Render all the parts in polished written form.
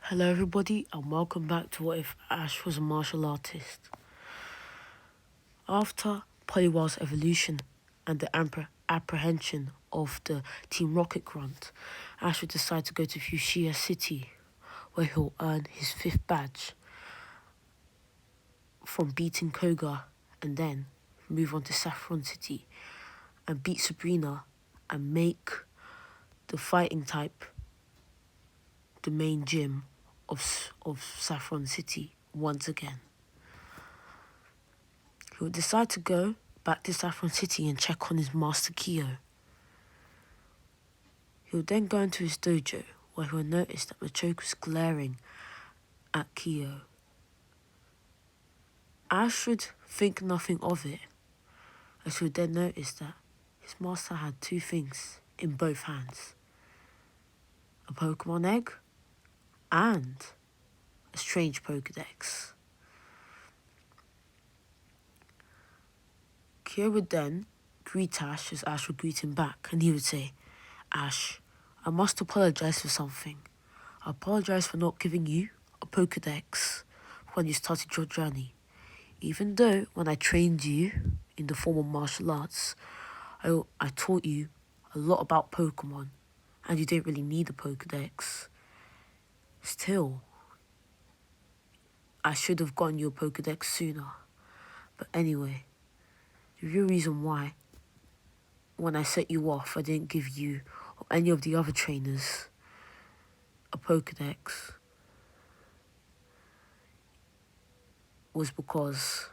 Hello everybody and welcome back to What If Ash Was a Martial Artist. After Poliwell's evolution and the apprehension of the Team Rocket grunt, Ash would decide to go to Fuchsia City, where he'll earn his 5th badge from beating Koga, and then move on to Saffron City and beat Sabrina and make the fighting type the main gym of Saffron City once again. He would decide to go back to Saffron City and check on his Master Kiyo. He would then go into his dojo, where he would notice that Machoke was glaring at Kiyo. Ash would think nothing of it, as he would then notice that his master had 2 things in both hands: a Pokemon egg and a strange Pokedex. Kiyo would then greet Ash as Ash would greet him back, and he would say, "Ash, I must apologize for something. I apologize for not giving you a Pokedex when you started your journey. Even though when I trained you in the form of martial arts, I taught you a lot about Pokemon, and you didn't really need a Pokedex. Still, I should have gotten you a Pokedex sooner. But anyway, the real reason why, when I set you off, I didn't give you or any of the other trainers a Pokedex was because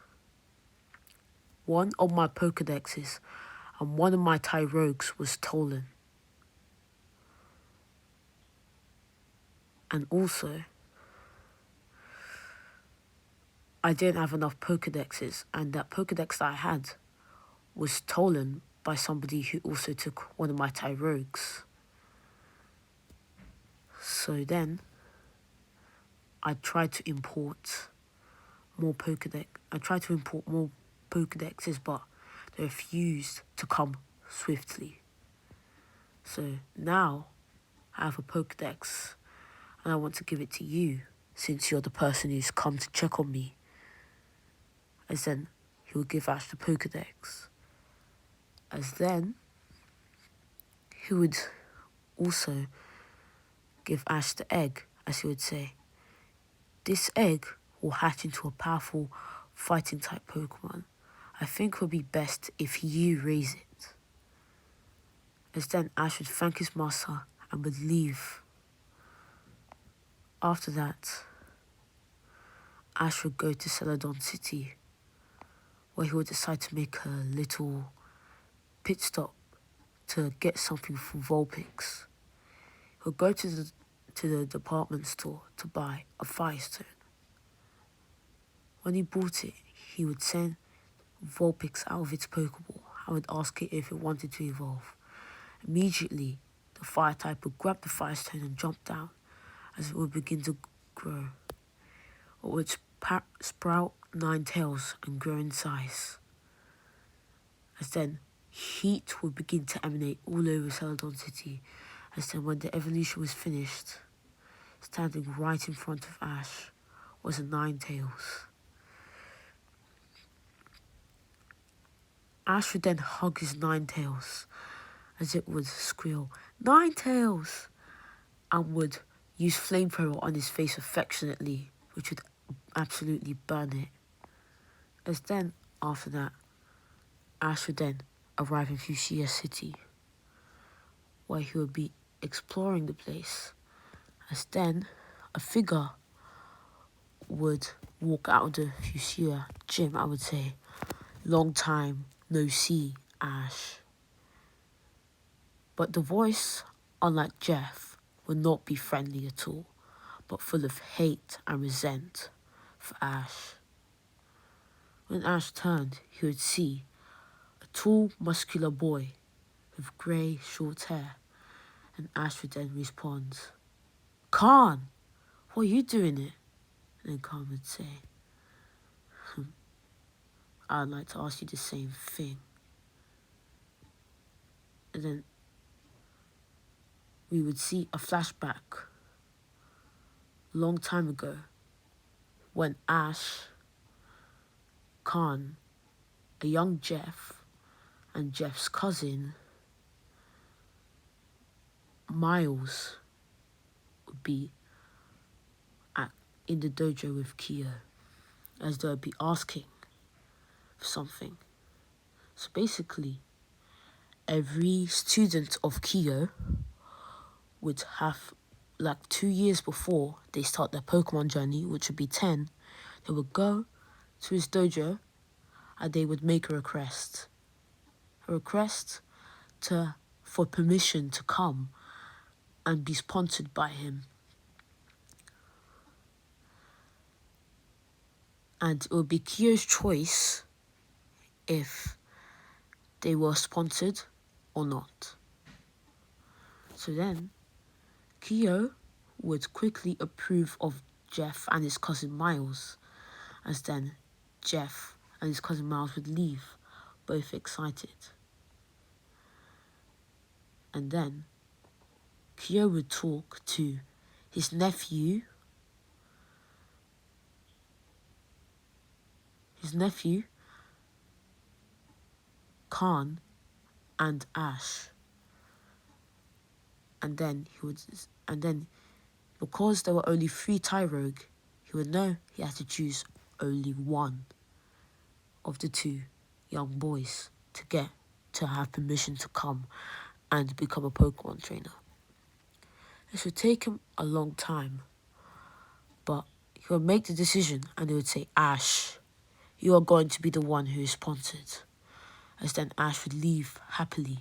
one of my Pokedexes and one of my Tyrogues was stolen. And also, I didn't have enough Pokedexes, and that Pokedex that I had was stolen by somebody who also took one of my Tyrogues. So then, I tried to import more Pokedexes, but they refused to come swiftly. So now, I have a Pokedex, and I want to give it to you, since you're the person who's come to check on me. As then, he will give Ash the Pokedex. As then, he would also give Ash the egg, as he would say, "This egg will hatch into a powerful fighting type Pokemon. I think it would be best if you raise it." As then, Ash would thank his master and would leave. After that, Ash would go to Saladon City, where he would decide to make a little pit stop to get something from Vulpix. He'll go to the department store to buy a Firestone. When he bought it, he would send Vulpix out of its Pokeball and would ask it if it wanted to evolve. Immediately, the fire type would grab the Firestone and jump down as it would begin to grow. It would sprout 9 tails and grow in size. As then, heat would begin to emanate all over Celadon City. As then, when the evolution was finished, standing right in front of Ash was a Ninetales. Ash would then hug his Ninetales as it would squeal, "Ninetales!" and would use flamethrower on his face affectionately, which would absolutely burn it. As then, after that, Ash would then arrive in Fuchsia City, where he would be exploring the place. As then, a figure would walk out of the Fuchsia gym, I would say, "Long time no see, Ash." But the voice, unlike Jeff, would not be friendly at all, but full of hate and resent for Ash. When Ash turned, he would see a tall, muscular boy with grey, short hair, and Ash would then respond, "Khan, what are you doing here?" And then Khan would say, "I'd like to ask you the same thing." And then we would see a flashback long time ago, when Ash, Khan, a young Jeff, and Jeff's cousin, Miles, would be in the dojo with Kiyo, as they would be asking for something. So basically, every student of Kiyo would have, like 2 years before they start their Pokemon journey, which would be 10, they would go to his dojo and they would make a request. A request for permission to come and be sponsored by him. And it would be Kiyo's choice if they were sponsored or not. So then, Kiyo would quickly approve of Jeff and his cousin Miles, as then Jeff and his cousin Miles would leave, both excited. And then Kiyo would talk to his nephew, Khan, and Ash. And then because there were only 3 Tyrogue, he would know he had to choose only one of the 2 young boys to have permission to come and become a Pokemon trainer. This would take him a long time, but he would make the decision and he would say, Ash, you are going to be the one who is sponsored. As then Ash would leave happily.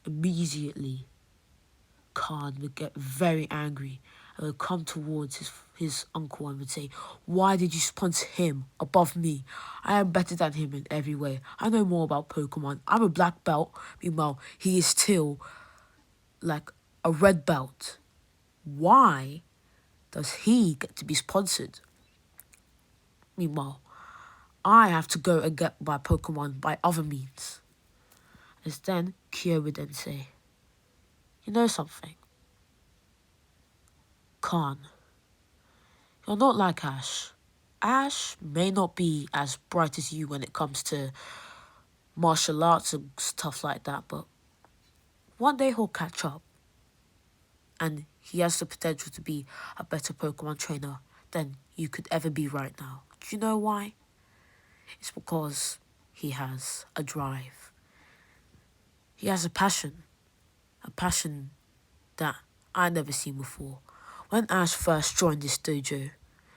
Immediately, Khan would get very angry and would come towards his uncle and would say, why did you sponsor him above me? I am better than him in every way. I know more about Pokemon. I'm a black belt. Meanwhile, he is still like a red belt. Why does he get to be sponsored? Meanwhile, I have to go and get my Pokemon by other means. As then, Kiyo would then say, you know something? Khan, you're not like Ash. Ash may not be as bright as you when it comes to martial arts and stuff like that, but one day he'll catch up. And he has the potential to be a better Pokemon trainer than you could ever be right now. Do you know why? It's because he has a drive. He has a passion that I never seen before. When Ash first joined this dojo,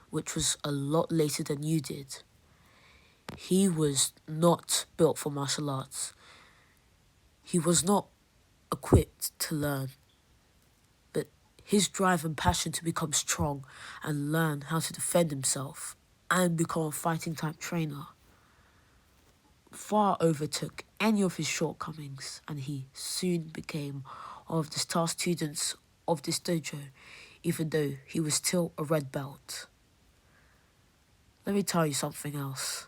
which was a lot later than you did, he was not built for martial arts. He was not equipped to learn. But his drive and passion to become strong and learn how to defend himself and become a fighting type trainer far overtook any of his shortcomings, and he soon became one of the star students of this dojo, even though he was still a red belt. Let me tell you something else.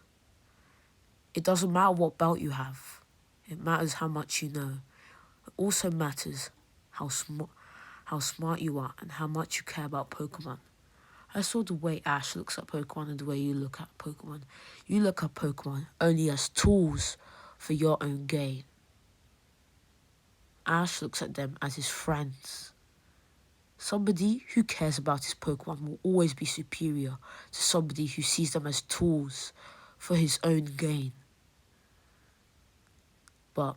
It doesn't matter what belt you have. It matters how much you know. It also matters how smart you are and how much you care about Pokemon. I saw the way Ash looks at Pokemon and the way you look at Pokemon. You look at Pokemon only as tools for your own gain. Ash looks at them as his friends. Somebody who cares about his Pokemon will always be superior to somebody who sees them as tools for his own gain. But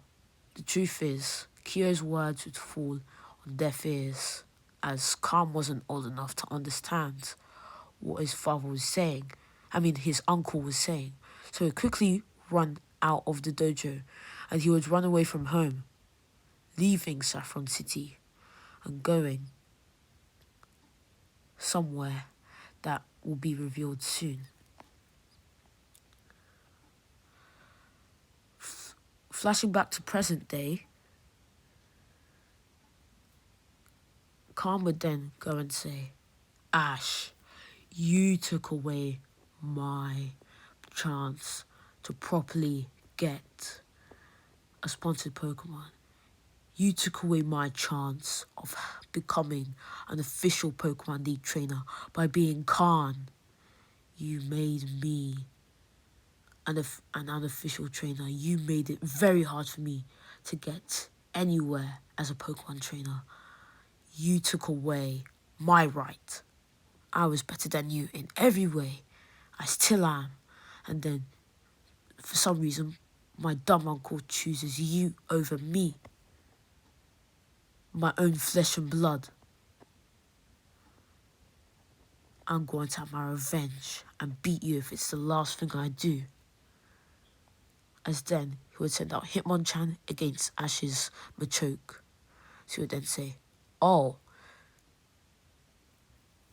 the truth is, Kiyo's words would fall on deaf ears, as Khan wasn't old enough to understand what his father was saying. His uncle was saying. So he quickly run out of the dojo and he would run away from home, leaving Saffron City and going somewhere that will be revealed soon. Flashing back to present day, Khan would then go and say, Ash, you took away my chance to properly get a sponsored Pokemon. You took away my chance of becoming an official Pokemon League trainer by being Khan. You made me an unofficial trainer. You made it very hard for me to get anywhere as a Pokemon trainer. You took away my right. I was better than you in every way. I still am. And then, for some reason, my dumb uncle chooses you over me. My own flesh and blood. I'm going to have my revenge and beat you if it's the last thing I do. As then, he would send out Hitmonchan against Ash's Machoke. So he would then say, "Oh,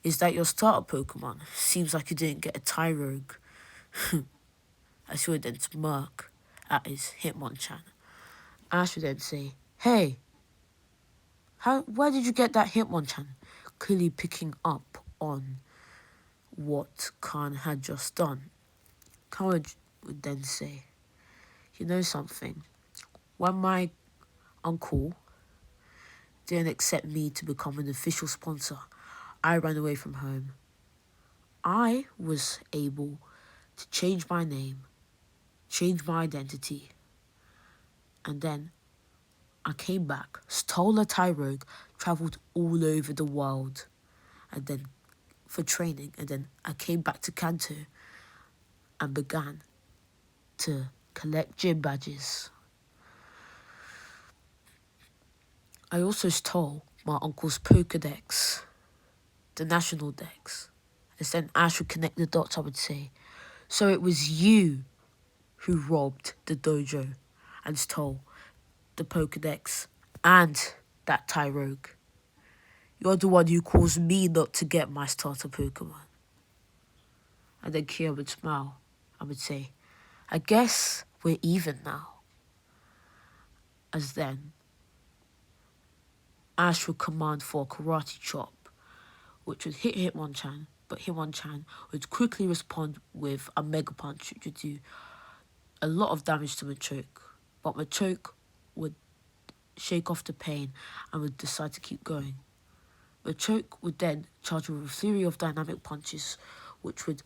is that your starter Pokemon? Seems like you didn't get a Tyrogue." As he would then smirk at his Hitmonchan. Ash would then say, "Hey, where did you get that Hitmonchan?" Clearly picking up on what Khan had just done. Khan would then say, "You know something? When my uncle didn't accept me to become an official sponsor, I ran away from home. I was able to change my name, change my identity, and then I came back, stole a Tyrogue, travelled all over the world, and then for training, and then I came back to Kanto and began to collect gym badges. I also stole my uncle's Pokedex, the national dex." As then Ash would connect the dots, I would say, "So it was you who robbed the dojo and stole the Pokedex and that Tyrogue. You're the one who caused me not to get my starter Pokemon." And then Kiyo would smile and would say, "I guess we're even now." As then Ash would command for a karate chop, which would hit Hitmonchan, but Hitmonchan would quickly respond with a Mega Punch, which would do a lot of damage to Machoke. But Machoke would shake off the pain and would decide to keep going. Machoke would then charge with a flurry of dynamic punches, which would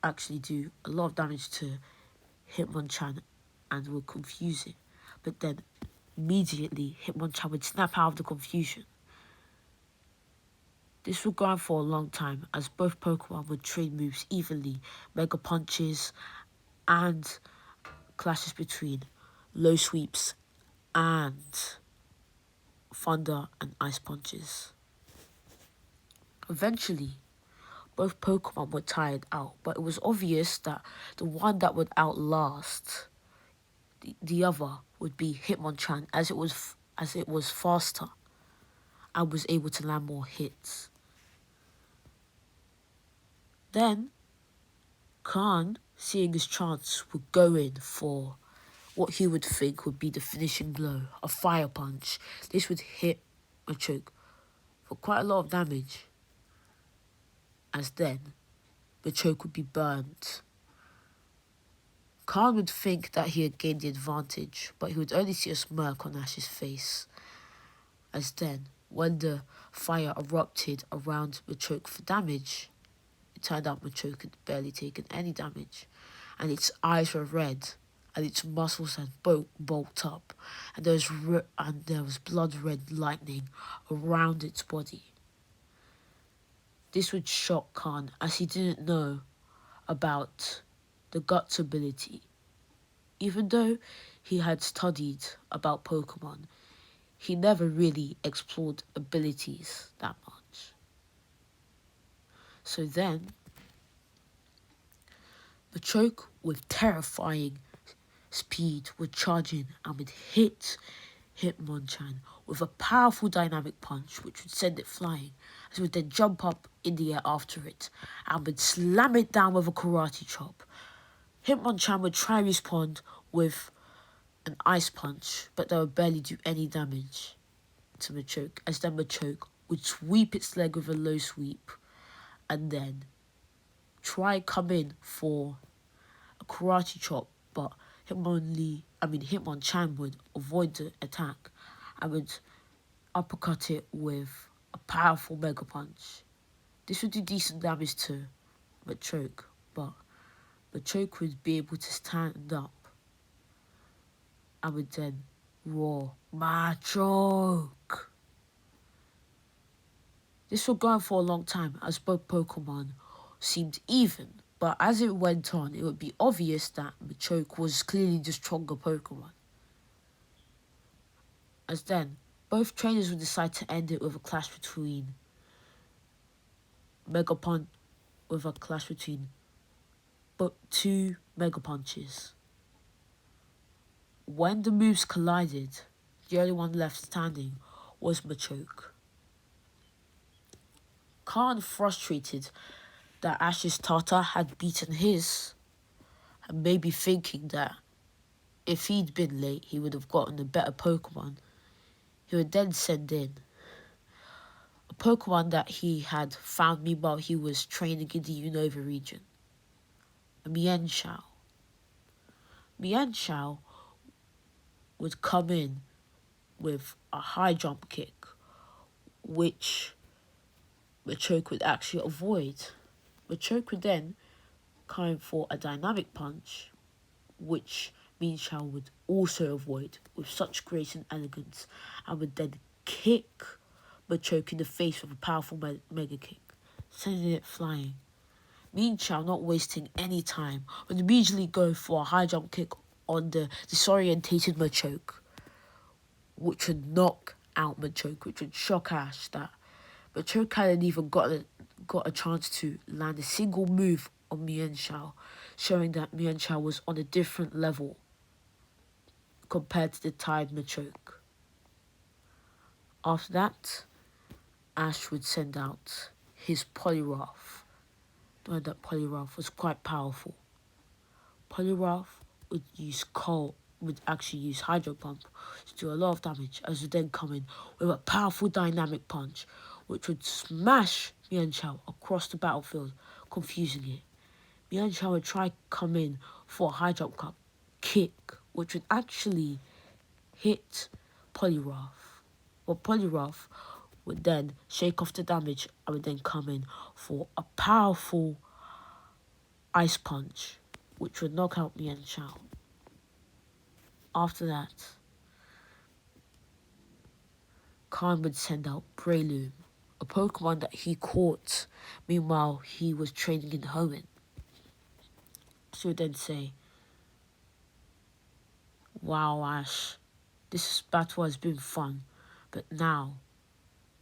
actually do a lot of damage to Hitmonchan and would confuse it. But then immediately Hitmonchan would snap out of the confusion. This would go on for a long time as both Pokemon would trade moves evenly, Mega Punches and clashes between low sweeps and thunder and ice punches. Eventually, both Pokemon were tired out, but it was obvious that the one that would outlast the other would be Hitmonchan, as it was faster and was able to land more hits. Then Khan, seeing his chance, would go in for what he would think would be the finishing blow, a fire punch. This would hit Machoke for quite a lot of damage, as then Machoke would be burnt. Khan would think that he had gained the advantage, but he would only see a smirk on Ash's face. As then, when the fire erupted around Machoke for damage, it turned out Machoke had barely taken any damage, and its eyes were red, and its muscles had bulked up, and there was blood-red lightning around its body. This would shock Khan, as he didn't know about the Guts ability. Even though he had studied about Pokemon, he never really explored abilities that much. So then, Machoke, with terrifying speed, would charge in and would hit Hitmonchan with a powerful dynamic punch, which would send it flying, as it would then jump up in the air after it and would slam it down with a karate chop. Hitmonchan would try respond with an ice punch, but that would barely do any damage to Machoke, as then Machoke would sweep its leg with a low sweep and then try come in for a karate chop, but Hitmonchan would avoid the attack I would uppercut it with a powerful Mega Punch. This would do decent damage to Machoke, but Machoke would be able to stand up. I would then roar, Machoke! This would go on for a long time as both Pokemon seemed even, but as it went on, it would be obvious that Machoke was clearly the stronger Pokemon. As then, both trainers would decide to end it with a clash between two Mega Punches. When the moves collided, the only one left standing was Machoke. Khan, frustrated that Ash's Tata had beaten his, and maybe thinking that if he'd been late, he would have gotten a better Pokemon, he would then send in a Pokemon that he had found meanwhile he was training in the Unova region, a Mienshao. Mienshao would come in with a high jump kick, which Machoke would actually avoid. Machoke would then come for a dynamic punch, which Mienshao would also avoid with such grace and elegance, and would then kick Machoke in the face with a powerful mega kick, sending it flying. Mienshao, not wasting any time, would immediately go for a high jump kick on the disorientated Machoke, which would knock out Machoke, which would shock Ash that Machoke hadn't even got a chance to land a single move on Mienshao, showing that Mienshao was on a different level compared to the tired Machoke. After that, Ash would send out his Poliwrath, knowing that Poliwrath was quite powerful. Poliwrath would actually use Hydro Pump to do a lot of damage, as would then come in with a powerful dynamic punch, which would smash Mienshao across the battlefield, confusing it. Mienshao would try come in for a high jump kick, which would actually hit Poliwrath. But Poliwrath would then shake off the damage and would then come in for a powerful Ice Punch, which would knock out Mienshao. After that, Khan would send out Breloom, a Pokemon that he caught meanwhile he was training in Hoenn. So he would then say, "Wow, Ash, this battle has been fun, but now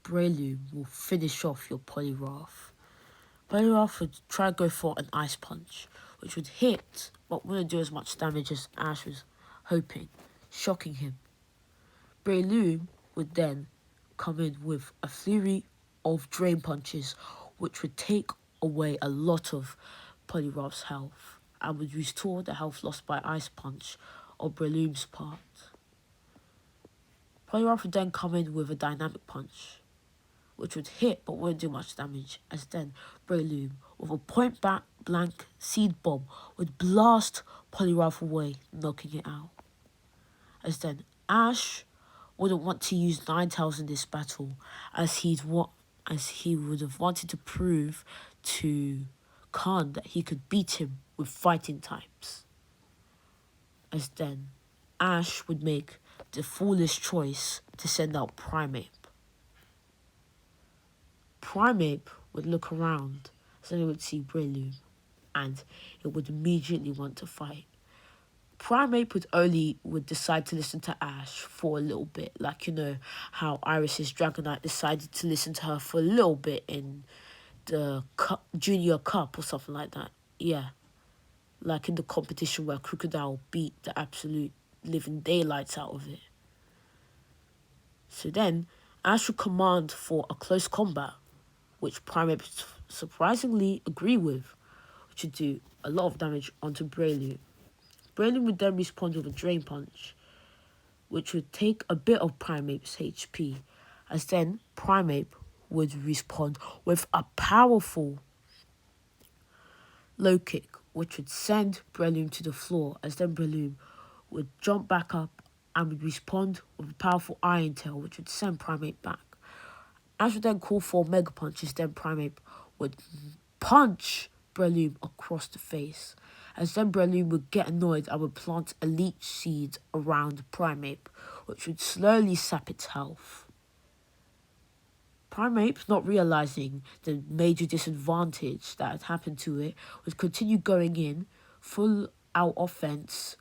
Breloom will finish off your Poliwrath." Poliwrath would try to go for an Ice Punch, which would hit, but wouldn't do as much damage as Ash was hoping, shocking him. Breloom would then come in with a flurry of Drain Punches, which would take away a lot of Poliwrath's health, and would restore the health lost by Ice Punch on Breloom's part. Poliwrath would then come in with a Dynamic Punch, which would hit but wouldn't do much damage, as then Breloom, with a point-blank Seed Bomb, would blast Poliwrath away, knocking it out. As then Ash wouldn't want to use Ninetales in this battle, as he would have wanted to prove to Khan that he could beat him with fighting types. As then Ash would make the foolish choice to send out Primeape. Primeape would look around, so it would see Breloom, and it would immediately want to fight. Primeape would decide to listen to Ash for a little bit, like, you know, how Iris's Dragonite decided to listen to her for a little bit in the Junior Cup or something like that. Yeah, like in the competition where Crocodile beat the absolute living daylights out of it. So then, Ash would command for a close combat, which Primeape surprisingly agree with, which would do a lot of damage onto Breloom. Breloom would then respond with a Drain Punch, which would take a bit of Primeape's HP, as then Primeape would respond with a powerful Low Kick, which would send Breloom to the floor, as then Breloom would jump back up and would respond with a powerful Iron Tail, which would send Primate back. Ash would then call for Mega Punches, then Primate would punch Breloom across the face. As then Breloom would get annoyed and would plant a leech seed around Primate, which would slowly sap its health. Primate, not realising the major disadvantage that had happened to it, would continue going in, full out offense,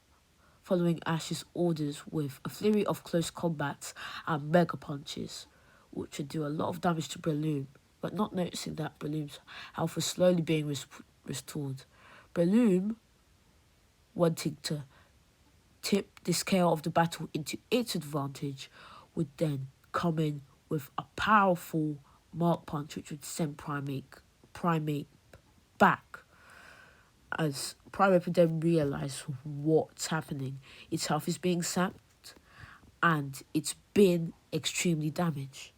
following Ash's orders with a flurry of close combats and Mega Punches, which would do a lot of damage to Breloom, but not noticing that Breloom's health was slowly being restored. Breloom, wanting to tip the scale of the battle into its advantage, would then come in with a powerful Mark Punch, which would send Primate back. As Primate would then realise what's happening. Its health is being sapped, and it's been extremely damaged.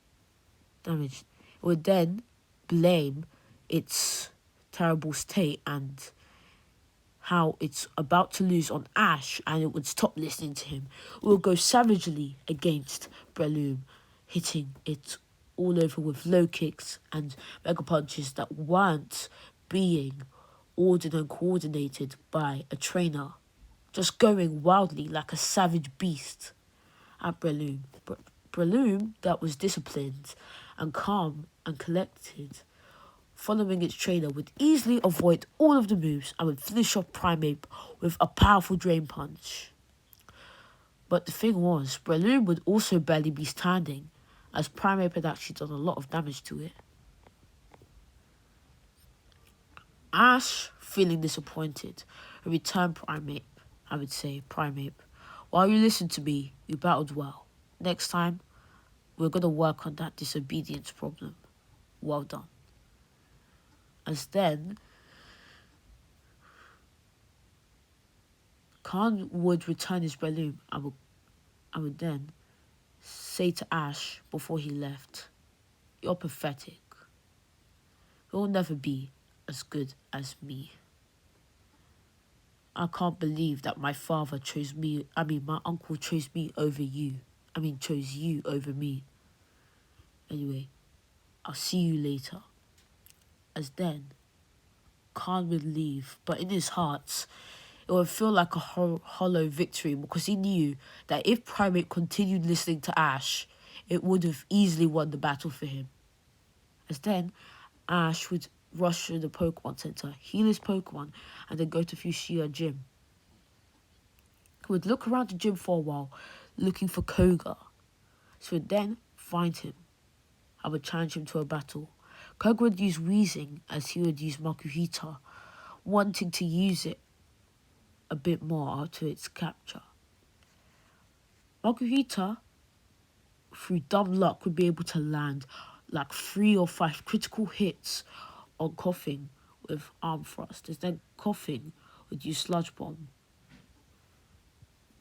It would then blame its terrible state and how it's about to lose on Ash, and it would stop listening to him. It will go savagely against Breloom, hitting it all over with low kicks and Mega Punches that weren't being ordered and coordinated by a trainer, just going wildly like a savage beast at Breloom. Breloom, that was disciplined and calm and collected, following its trainer, would easily avoid all of the moves and would finish off Primate with a powerful Drain Punch. But the thing was, Breloom would also barely be standing, as Primate had actually done a lot of damage to it. Ash, feeling disappointed, returned Primate. I would say, Primate, while you listened to me, you battled well. Next time, we're going to work on that disobedience problem. Well done. As then, Khan would return his Breloom and would then say to Ash before he left, "You're pathetic. You'll never be as good as me. I can't believe that my uncle chose me over you. Chose you over me. Anyway, I'll see you later." As then, Khan would leave, but in his heart, it would feel like a hollow victory, because he knew that if Primate continued listening to Ash, it would have easily won the battle for him. As then, Ash would rush through the Pokemon Center, heal his Pokemon, and then go to Fuchsia Gym. He would look around the gym for a while, looking for Koga. So he would then find him. I would challenge him to a battle. Koga would use Wheezing as he would use Makuhita, wanting to use it a bit more to its capture. Makuhita, through dumb luck, would be able to land like 3 or 5 critical hits on Coughing with Arm Thrust, as then Coughing would use Sludge Bomb.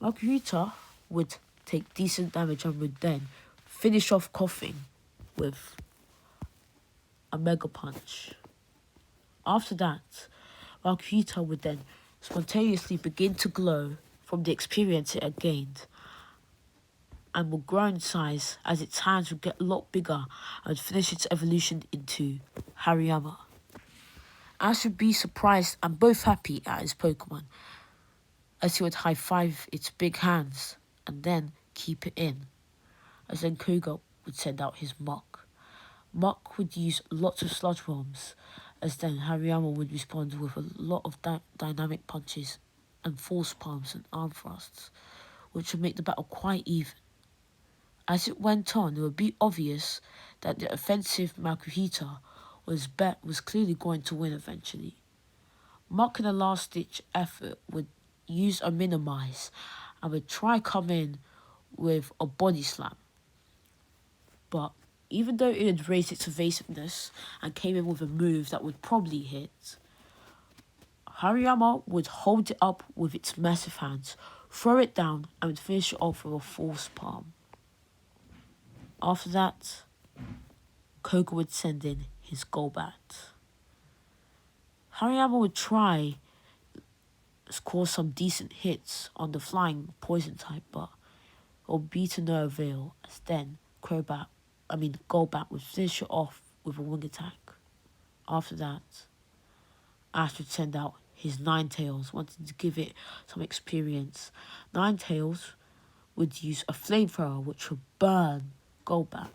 Makuhita would take decent damage and would then finish off Coughing with a Mega Punch. After that, Makuhita would then spontaneously begin to glow from the experience it had gained, and would grow in size as its hands would get a lot bigger and finish its evolution into Hariyama. Ash would be surprised and both happy at his Pokemon, as he would high-five its big hands and then keep it in, as then Koga would send out his Muck. Muck would use lots of Sludge Bombs, as then Hariyama would respond with a lot of dynamic punches and Force Palms and Arm Thrusts, which would make the battle quite even. As it went on, it would be obvious that the offensive Makuhita was clearly going to win eventually. Muck, in a last-ditch effort, would use a Minimize and would try come in with a Body Slam. But even though it had raised its evasiveness and came in with a move that would probably hit, Hariyama would hold it up with its massive hands, throw it down, and would finish it off with a Force Palm. After that, Koga would send in his Golbat. Hariyama would try to score some decent hits on the flying poison type, but It'll be to no avail, as then Golbat would finish it off with a wing attack. After that, Ash would send out his Ninetales, wanting to give it some experience. Ninetales would use a flamethrower which would burn Golbat.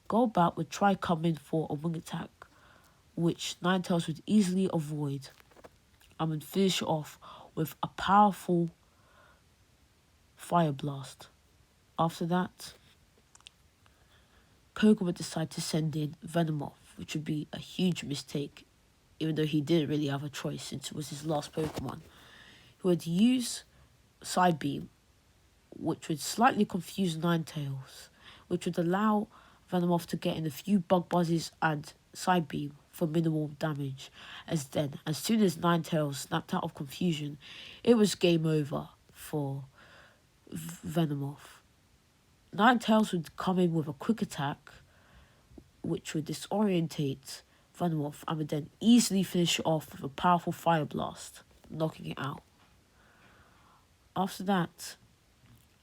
Golbat would try coming for a wing attack, which Ninetales would easily avoid, and would finish it off with a powerful Fire Blast. After that, Koga would decide to send in Venomoth, which would be a huge mistake, even though he didn't really have a choice since it was his last Pokemon. He would use Psybeam, which would slightly confuse Ninetales, which would allow Venomoth to get in a few Bug Buzzes and Psybeam for minimal damage. As soon as Ninetales snapped out of confusion, it was game over for Venomoth. Ninetales would come in with a quick attack, which would disorientate Venomoth and would then easily finish it off with a powerful Fire Blast, knocking it out. After that,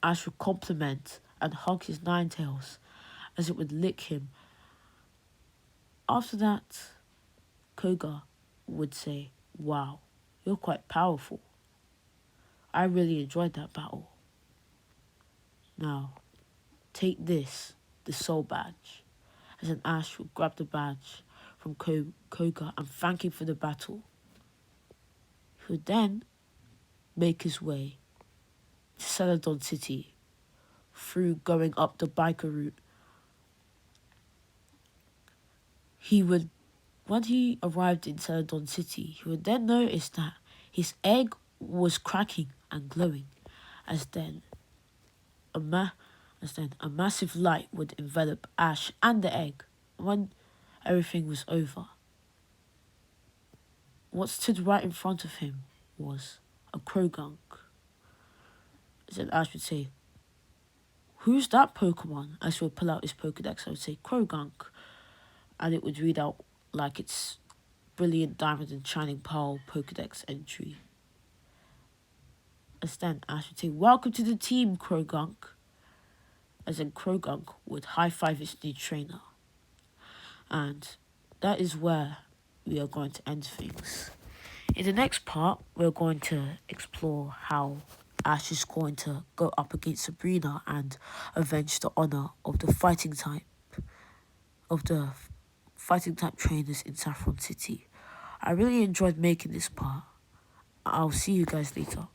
Ash would compliment and hug his Ninetales as it would lick him. After that, Koga would say, "Wow, you're quite powerful. I really enjoyed that battle. Now, take this, the Soul Badge." As an Ash would grab the badge from Koga and thank him for the battle. He would then make his way to Saffron City through going up the biker route. When he arrived in Saffron City, he would then notice that his egg was cracking and glowing, as then a massive light would envelop Ash and the egg. When everything was over, what stood right in front of him was a Krogunk. Then Ash would say, "Who's that Pokemon?" Ash would pull out his Pokedex. I would say, "Krogunk," and it would read out like its brilliant diamond and shining pearl Pokedex entry. As then Ash would say, "Welcome to the team, Krogunk." As then Krogunk would high-five its new trainer. And that is where we are going to end things. In the next part, we're going to explore how Ash is going to go up against Sabrina and avenge the honor of the fighting type trainers in Saffron City. I really enjoyed making this part. I'll see you guys later.